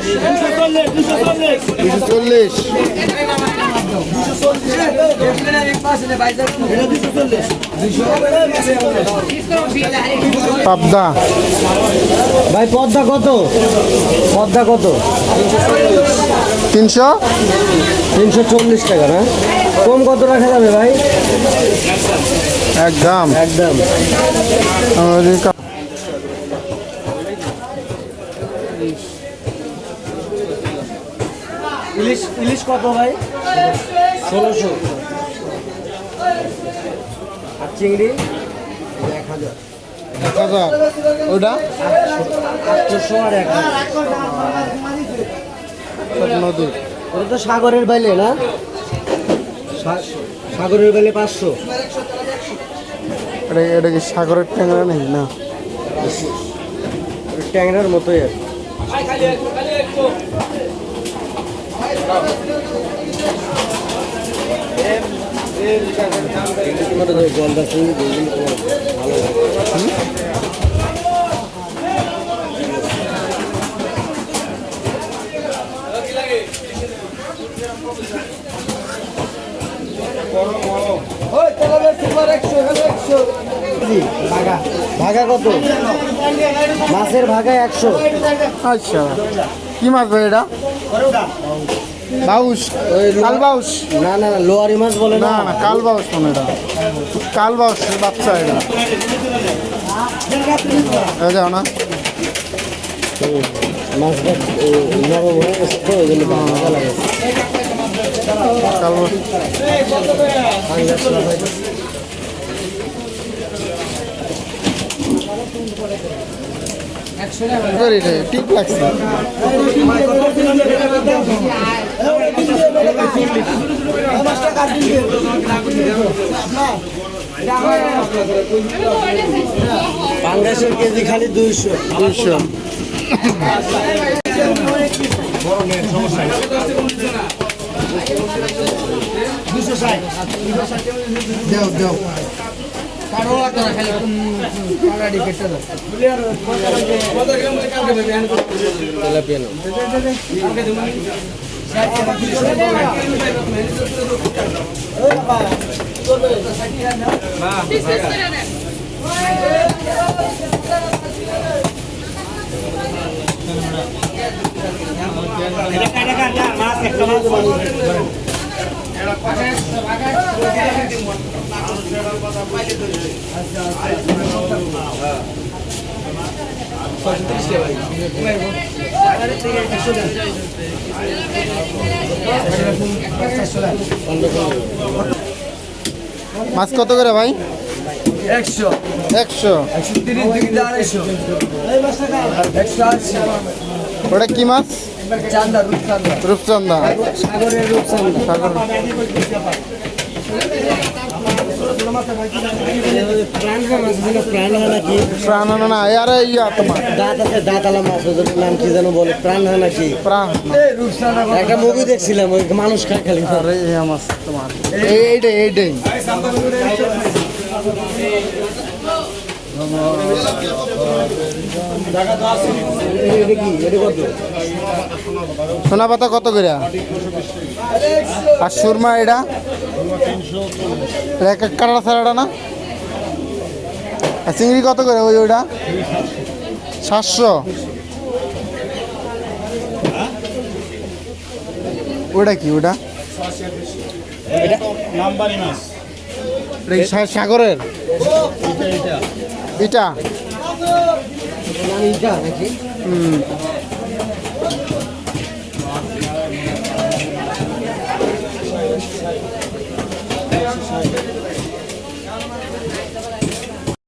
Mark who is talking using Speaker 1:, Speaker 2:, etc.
Speaker 1: 240 পাবদা
Speaker 2: ভাই পদ্মা কত? পদ্মা কত?
Speaker 1: 340
Speaker 2: টাকা না? কম কত রাখা যাবে ভাই?
Speaker 1: একদম
Speaker 2: একদম। ইলিশ ইলিশ কত ভাই? 1600। আর চিংড়ি 1000।
Speaker 1: ওটা
Speaker 2: 800 আর 1000
Speaker 1: নদীর।
Speaker 2: ওটা তো সাগরের বাইলে না? সাগরের বাইলে 500।
Speaker 1: এটা কি সাগরের ট্যাংরা নেই না?
Speaker 2: ট্যাংরার মতোই আর গলদা চিংড়ি ভালো লাগে। ভাগা কত? মাছের ভাগা 100।
Speaker 1: আচ্ছা, কি মাছ ভাই এটা? বাউস, কাল বাউস?
Speaker 2: না না না, লোয়ারি মাছ বলে
Speaker 1: না না, কাল বাউস মানে এটা। কাল বাউস বাচ্চা এটা। যাও না
Speaker 2: মাছটা নরম হয়ে গেছে তো, ওই জন্য ভালো লাগে।
Speaker 1: কাল বাউস ঠিক লাগছে।
Speaker 2: পাঙ্গাসের কেজি খালি 200।
Speaker 1: দেও দেও মাছ কত করে ভাই?
Speaker 2: 100
Speaker 1: 130 ওটা কি মাছ?
Speaker 2: চান্দা,
Speaker 1: রূপচান্দা,
Speaker 2: সাগরের রূপচান্দা।
Speaker 1: সাগর প্রাণ না আরে ইয়া তোমার
Speaker 2: দাঁত আছে, দাঁতালা মাছ, ওদের নাম কি যেন বলে, প্রাণ হয় নাকি?
Speaker 1: প্রাণ
Speaker 2: একটা মুভি দেখছিলাম, ওই মানুষ খায় খালি।
Speaker 1: আরে ইয়া মাছ তোমার এইটাই সোনা পাতা কত করে? আর সুরমা এটা কাটা ছাড়াটা না? আর চিংড়ি কত করে ওইটা? 700। ওটা কি? ওটা সাগরের এটা